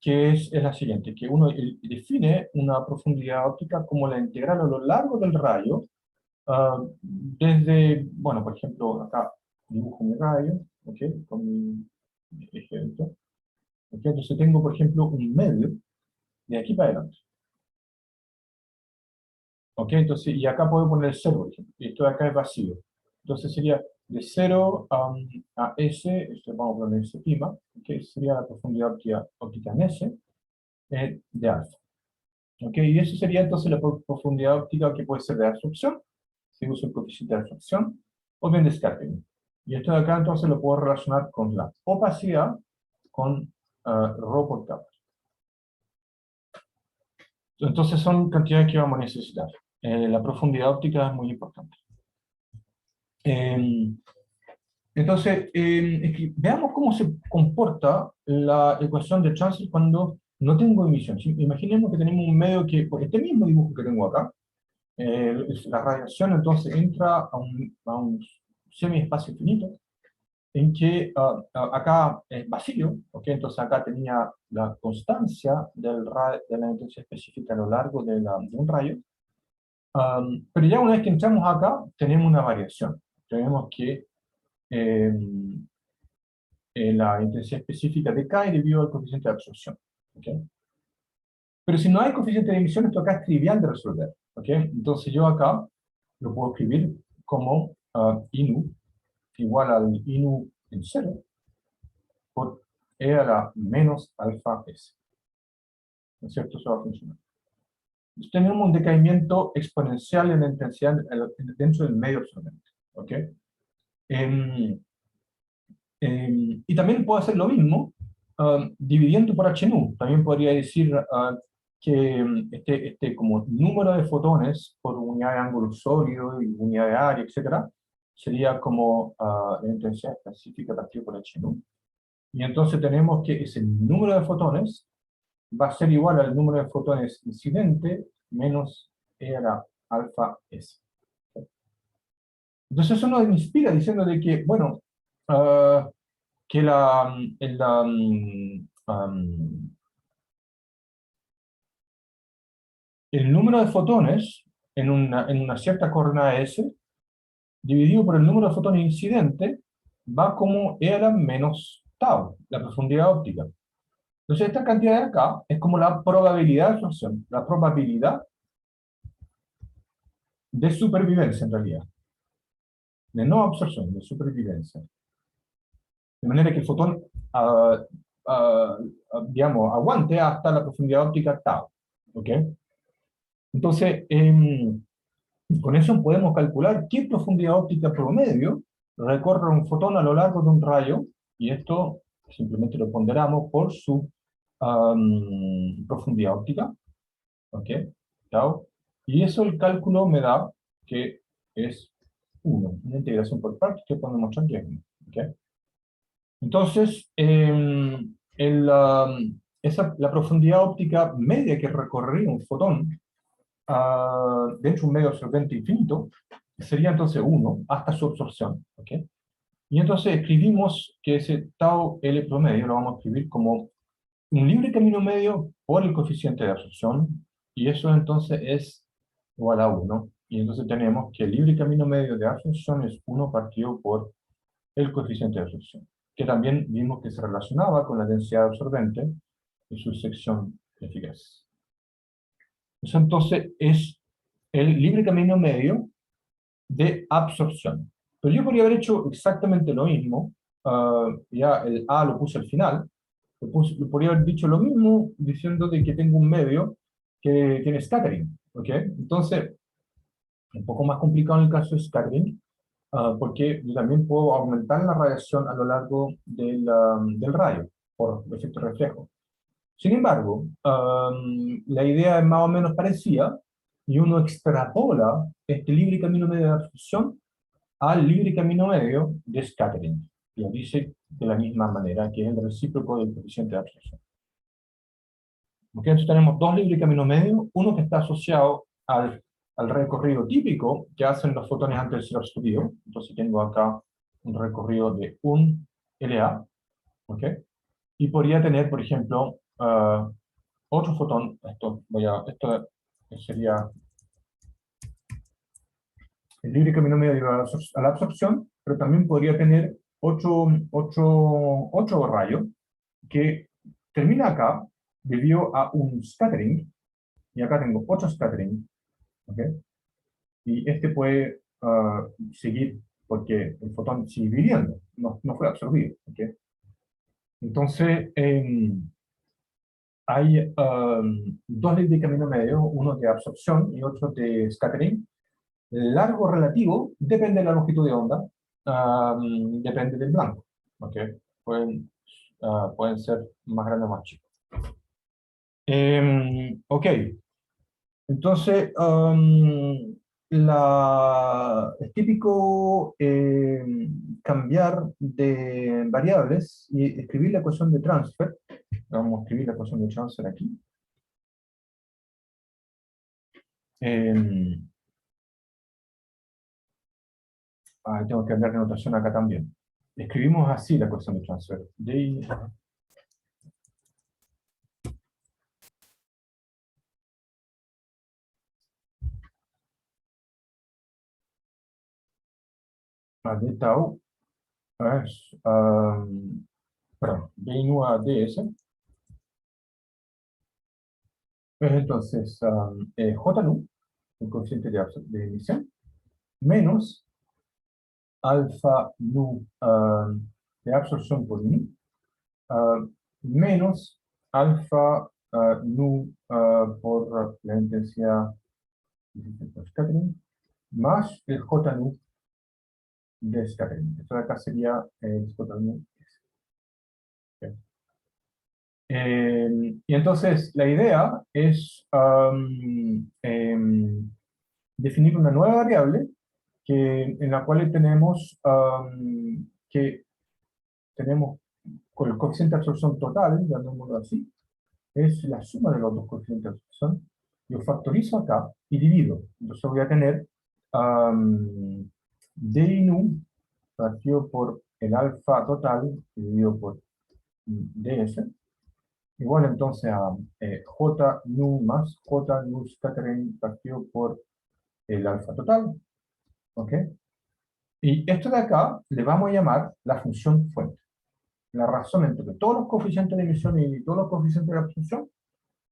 es la siguiente, que uno define una profundidad óptica como la integral a lo largo del rayo, desde, bueno, por ejemplo, acá dibujo mi rayo, ¿ok? Con mi ejemplo. ¿Ok? Entonces tengo, por ejemplo, un medio de aquí para adelante. ¿Ok? Entonces, y acá puedo poner 0, por ejemplo, y esto de acá es vacío. Entonces sería de 0 a S, esto vamos a poner S', ¿ok? Sería la profundidad óptica en S de alfa. ¿Ok? Y eso sería entonces la profundidad óptica que puede ser de absorción, si uso el coeficiente de absorción, o bien de scattering. Y esto de acá entonces lo puedo relacionar con la opacidad, con ρ por kappa. Entonces son cantidades que vamos a necesitar. La profundidad óptica es muy importante. Entonces, veamos cómo se comporta la ecuación de Transfer cuando no tengo emisión. ¿Sí? Imaginemos que tenemos un medio que, por este mismo dibujo que tengo acá, la radiación entonces entra a un semiespacio finito, en que acá es vacío, ¿okay? Entonces acá tenía la constancia de la intensidad específica a lo largo de un rayo. Pero ya una vez que entramos acá, tenemos una variación. Tenemos que eh, la intensidad específica decae debido al coeficiente de absorción. ¿Okay? Pero si no hay coeficiente de emisión, esto acá es trivial de resolver. ¿Okay? Entonces yo acá lo puedo escribir como INU igual al INU en 0 por E a la menos alfa S. ¿No es cierto? Eso va a funcionar. Entonces, tenemos un decaimiento exponencial en la intensidad dentro del medio absorbente. ¿Ok? Y también puedo hacer lo mismo dividiendo por h nu. También podría decir que este como número de fotones por unidad de ángulo sólido y unidad de área, etcétera, sería como la intensidad específica partido por h nu. Y entonces tenemos que ese número de fotones va a ser igual al número de fotones incidente menos E a la alfa S. Entonces eso nos inspira diciendo de que, bueno, que el número de fotones en una cierta coordenada S, dividido por el número de fotones incidente, va como E a la menos tau, la profundidad óptica. Entonces esta cantidad de acá es como la probabilidad de absorción, la probabilidad de supervivencia en realidad, de no absorción, de supervivencia. De manera que el fotón, digamos, aguante hasta la profundidad óptica tau. ¿Ok? Entonces, con eso podemos calcular qué profundidad óptica promedio recorre un fotón a lo largo de un rayo, y esto simplemente lo ponderamos por su profundidad óptica. ¿Ok? Tau. Y eso el cálculo me da que es 1, una integración por partes que podemos mostrar que es 1. ¿Ok? Entonces, la profundidad óptica media que recorrería un fotón dentro de un medio absorbente infinito sería entonces 1 hasta su absorción. ¿Okay? Y entonces escribimos que ese tau L promedio lo vamos a escribir como un libre camino medio por el coeficiente de absorción, y eso entonces es igual a 1. Y entonces tenemos que el libre camino medio de absorción es 1 partido por el coeficiente de absorción, que también vimos que se relacionaba con la densidad absorbente y su sección eficaz. Eso entonces es el libre camino medio de absorción. Pero yo podría haber hecho exactamente lo mismo, ya el A lo puse al final, podría haber dicho lo mismo diciendo de que tengo un medio que tiene scattering. ¿Ok? Entonces, un poco más complicado en el caso de scattering, porque yo también puedo aumentar la radiación a lo largo del rayo, por efecto reflejo. Sin embargo, la idea es más o menos parecida, y uno extrapola este libre camino medio de absorción al libre camino medio de scattering. Y lo dice de la misma manera, que es el recíproco del coeficiente de absorción. ¿Okay? Entonces tenemos dos libres caminos medios, uno que está asociado al recorrido típico que hacen los fotones antes de ser absorbidos. Entonces tengo acá un recorrido de un LA, ¿okay? Y podría tener, por ejemplo, ah, otro fotón, esto sería el libre camino medio a la absorción, pero también podría tener otro rayo que termina acá debido a un scattering, y acá tengo otro scattering, ¿ok? Y este puede seguir porque el fotón sigue viviendo, no fue absorbido, ¿ok? Entonces, hay dos leyes de camino medio, uno de absorción y otro de scattering. El largo relativo depende de la longitud de onda, depende del blanco, ¿ok? Pueden ser más grandes o más chicos. Ok, entonces, es típico cambiar de variables y escribir la ecuación de transfer. Vamos a escribir la ecuación de transfer aquí. Tengo que cambiar de notación acá también. Escribimos así la ecuación de transfer. De tau es, perdón, d1 a ds es entonces j nu, el coeficiente de emisión, menos alfa nu de absorción por nu, menos alfa nu por la intensidad por scattering, más el j nu de scattering. Esto de acá sería el j nu. Y entonces la idea es definir una nueva variable en la cual tenemos con el coeficiente de absorción total, llamémoslo así, es la suma de los dos coeficientes de absorción. Yo factorizo acá y divido. Entonces voy a tener d nu partido por el alfa total dividido por ds, igual entonces a j nu más j nu scattering partido por el alfa total, ¿ok? Y esto de acá le vamos a llamar la función fuente. La razón entre todos los coeficientes de emisión y todos los coeficientes de absorción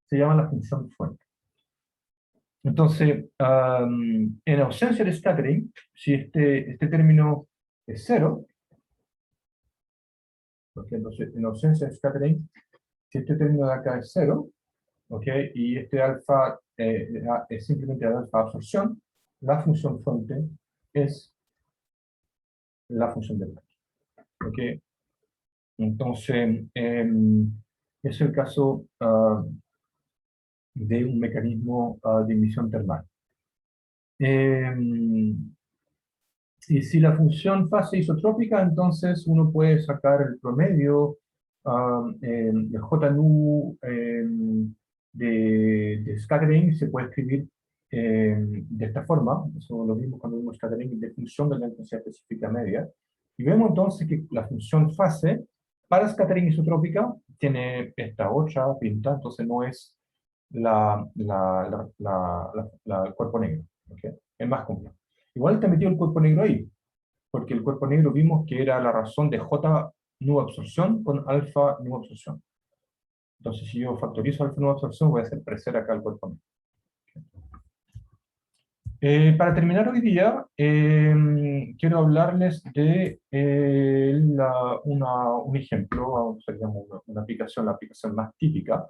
se llama la función fuente. Entonces, en ausencia de scattering, si este término es cero, porque entonces en ausencia de scattering, si este término de acá es cero, ¿ok? Y este alfa es simplemente el alfa absorción, la función fuente es la función de Planck, ¿ok? Entonces, es el caso de un mecanismo de emisión termal. Y si la función fase isotrópica, entonces uno puede sacar el promedio de J nu de scattering, se puede escribir de esta forma. Eso lo vimos cuando vimos scattering de función de la intensidad específica media. Y vemos entonces que la función fase para scattering isotrópica tiene esta otra pinta, entonces no es el cuerpo negro. ¿Okay? Es más complejo. Igual está metido el cuerpo negro ahí, porque el cuerpo negro vimos que era la razón de J nu absorción con alfa nu absorción. Entonces, si yo factorizo alfa nu absorción, voy a hacer crecer acá el cuerpo negro. Para terminar hoy día, quiero hablarles de un ejemplo, sería una aplicación, la aplicación más típica,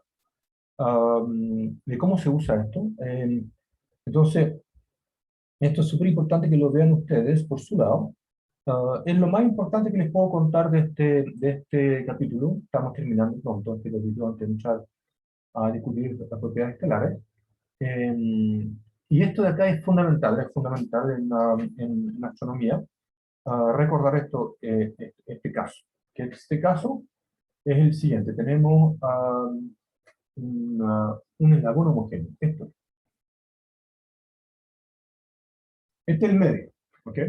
de cómo se usa esto. Entonces, esto es súper importante que lo vean ustedes por su lado. Es lo más importante que les puedo contar de este capítulo. Estamos terminando pronto este capítulo antes de entrar a discutir las propiedades estelares. Y esto de acá es fundamental en astronomía. Recordar este caso. Que este caso es el siguiente. Tenemos un eslabón homogéneo. Este es el medio. ¿Ok?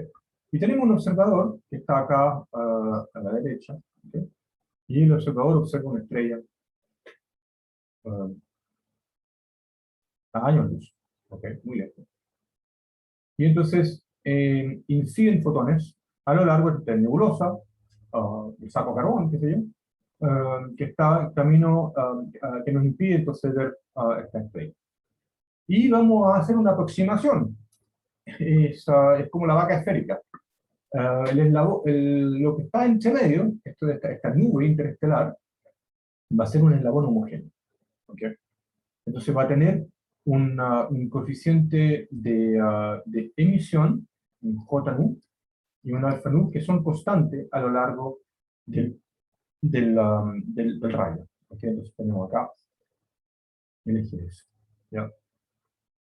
Y tenemos un observador que está acá a la derecha. ¿Ok? Y el observador observa una estrella eh, a años luz. Ok, muy lejos. Y entonces inciden fotones a lo largo de esta nebulosa, el saco carbón, qué sé yo, que está en camino, que nos impide entonces ver esta estrella. Y vamos a hacer una aproximación. Es como la vaca esférica. Lo que está entre medio, esto de esta nube interestelar, va a ser un eslabón homogéneo. ¿Okay? Entonces va a tener un coeficiente de emisión, un JNU, y un alfa nu, que son constantes a lo largo del rayo. ¿Okay? Entonces tenemos acá el eje S. ¿Ya?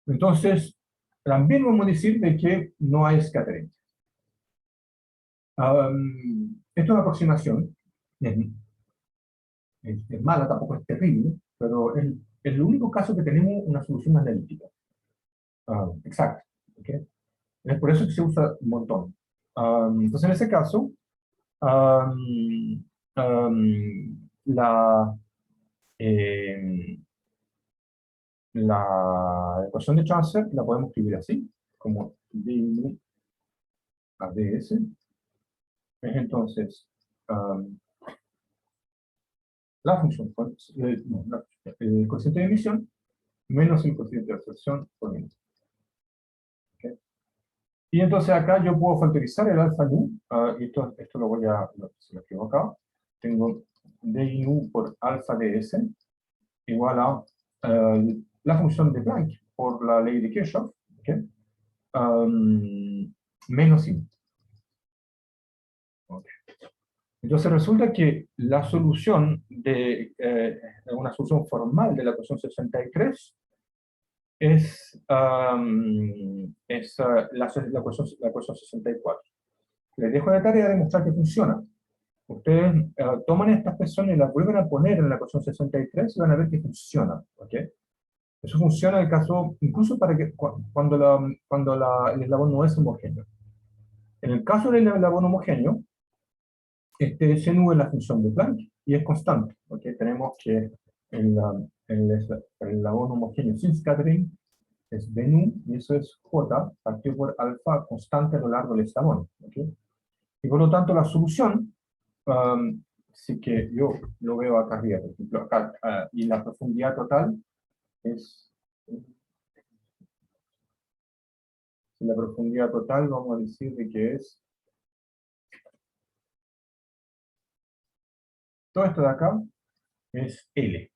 Entonces, también vamos a decir de que no hay escatering. Esto es una aproximación, es, es mala, tampoco es terrible, pero es el único caso que tenemos una solución analítica. Exacto. ¿Okay? Es por eso que se usa un montón. Entonces, en ese caso, la, eh, la ecuación de transfer la podemos escribir así, como d a ds. Es entonces la función, el coeficiente de emisión menos el coeficiente de absorción por minuto. ¿Okay? Y entonces acá yo puedo factorizar el alfa nu, y esto lo voy a, se lo escribo acá. Tengo di nu por alfa ds igual a la función de Planck por la ley de Kirchhoff, ¿okay? Menos I. Okay. Entonces resulta que la solución de una solución formal de la ecuación 63 es la ecuación 64. Les dejo de tarea demostrar que funciona. Ustedes toman estas personas y las vuelven a poner en la ecuación 63 y van a ver que funciona. ¿Okay? Eso funciona en el caso, incluso para que, cuando el eslabón no es homogéneo. En el caso del eslabón homogéneo, ese nube es la función de Planck y es constante. ¿Okay? Tenemos que el eslabón homogéneo sin scattering es B nu, y eso es J partido por alfa constante a lo largo del eslabón. ¿Okay? Y por lo tanto la solución, sí que yo lo veo acá arriba, por ejemplo, acá, y la profundidad total es, la profundidad total vamos a decir de que es todo esto de acá es L.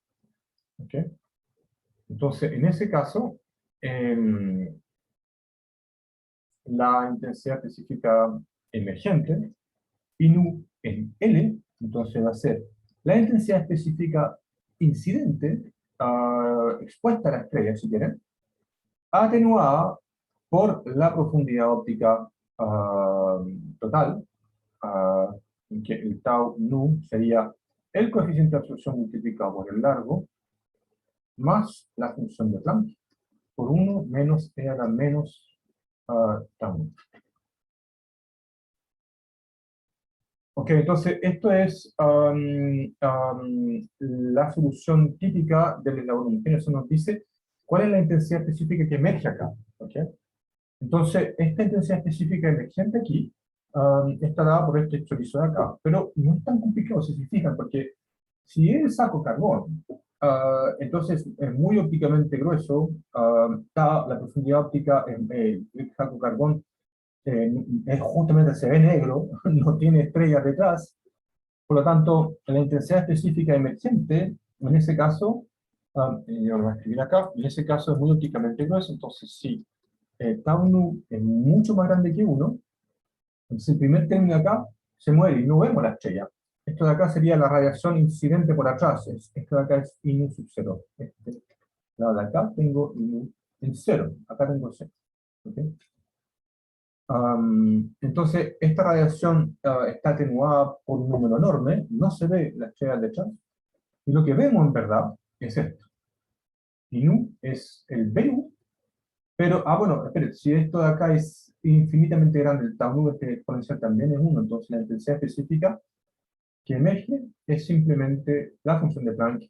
¿Okay? Entonces, en ese caso, la intensidad específica emergente, I nu en L, entonces va a ser la intensidad específica incidente, expuesta a la estrella, si quieren, atenuada por la profundidad óptica total, en que el tau nu sería el coeficiente de absorción multiplicado por el largo, más la función de Planck, por 1 menos e a la menos tau nu. Ok, entonces esto es la solución típica del eslabón homogéneo. Eso nos dice cuál es la intensidad específica que emerge acá. ¿Okay? Entonces, esta intensidad específica emergente aquí está dada por este chorizo de acá, pero no es tan complicado si se fijan, porque si es saco carbón, entonces es muy ópticamente grueso, la profundidad óptica en el saco carbón es justamente se ve negro, no tiene estrellas detrás, por lo tanto, la intensidad específica emergente, en ese caso, yo lo voy a escribir acá, en ese caso es muy ópticamente grueso, entonces sí, tau nu es mucho más grande que 1, entonces el primer término acá se muere y no vemos la estrella. Esto de acá sería la radiación incidente por atrás, esto de acá es I nu sub 0. Este lado de acá tengo I nu en 0, acá tengo 0. ¿Okay? Entonces, esta radiación está atenuada por un número enorme, no se ve la estrella detrás, y lo que vemos en verdad es esto. I nu es el BU, pero, bueno, espere, si esto de acá es infinitamente grande, el tau nu este exponencial también es 1, entonces la intensidad específica que emerge es simplemente la función de Planck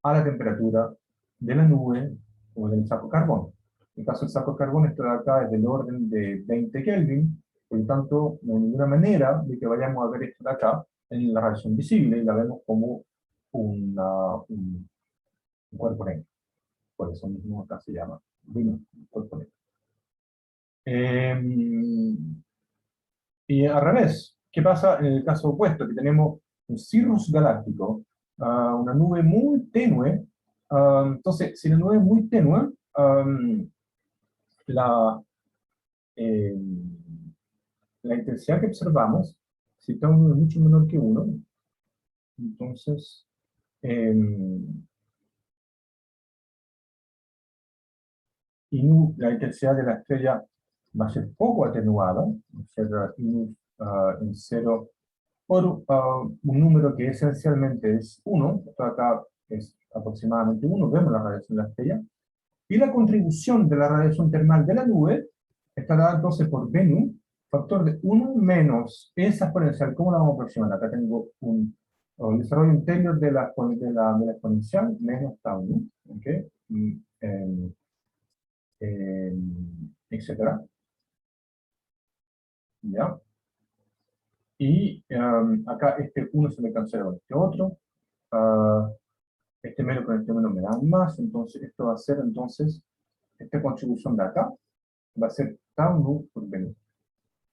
a la temperatura de la nube o del saco de carbón. En el caso del saco de carbón, esto de acá es del orden de 20 Kelvin, por lo tanto, no hay ninguna manera de que vayamos a ver esto de acá en la radiación visible, y la vemos como un cuerpo negro. Por eso mismo acá se llama un cuerpo negro. Y al revés, ¿qué pasa en el caso opuesto? Que tenemos un cirrus galáctico, una nube muy tenue. Entonces, si la nube es muy tenue, la, eh, la intensidad que observamos, si está un nube mucho menor que 1, entonces la intensidad de la estrella va a ser poco atenuada, va a ser en 0 por un número que esencialmente es 1, esto acá es aproximadamente 1, vemos la radiación de la estrella, y la contribución de la radiación termal de la nube estará entonces por Bennu, factor de 1 menos esa exponencial. ¿Cómo la vamos a aproximar? Acá tengo el desarrollo interior de la exponencial menos tau, ¿ok? Etcétera. ¿Ya? Y acá este 1 se me cancela con este otro. Este menos con este menos me dan más, entonces esto va a ser entonces, esta contribución de acá va a ser tau nu por Bennu.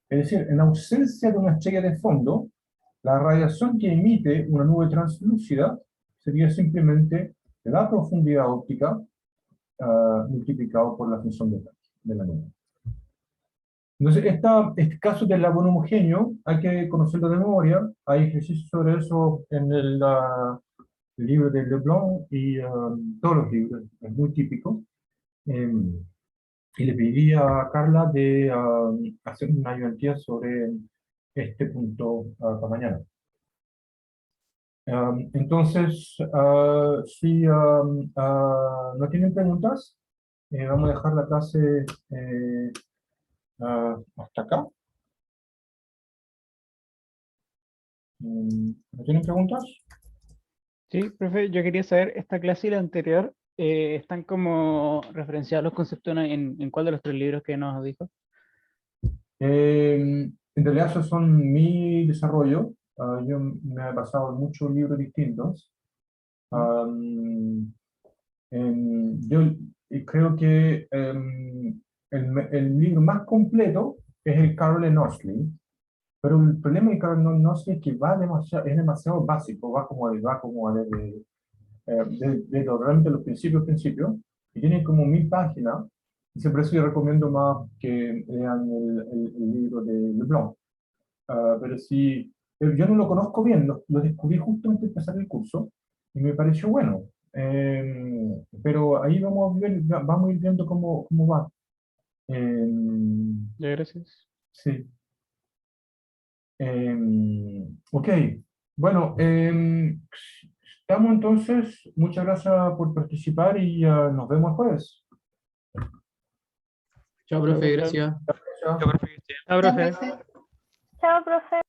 Es decir, en ausencia de una estrella de fondo, la radiación que emite una nube translúcida sería simplemente la profundidad óptica multiplicado por la función de la nube. Entonces, este caso del labor homogéneo hay que conocerlo de memoria. Hay ejercicios sobre eso en el libro de Leblanc y todos los libros, es muy típico. Y le pedí a Carla de hacer una ayudantía sobre este punto para mañana. Entonces, si no tienen preguntas, vamos a dejar la clase hasta acá. ¿No tienen preguntas? Sí, profe, yo quería saber, esta clase y la anterior, ¿están como referenciados los conceptos en cuál de los tres libros que nos dijo? En realidad esos son mi desarrollo. Yo me he basado en muchos libros distintos. Yo creo que el libro más completo es el Carol Nosley, pero el problema de Carol Nosley es que es demasiado básico, va como de realmente los principios, y tiene como 1000 páginas, y por eso yo recomiendo más que lean el libro de Leblanc. Pero si yo no lo conozco bien, lo descubrí justo antes de empezar el curso y me pareció bueno. Pero ahí vamos a ir viendo cómo va. Ya, gracias. Sí. Ok. Bueno, estamos entonces. Muchas gracias por participar y nos vemos jueves. Chao, profe, gracias. Chao. Chao, profe. Chao, profe.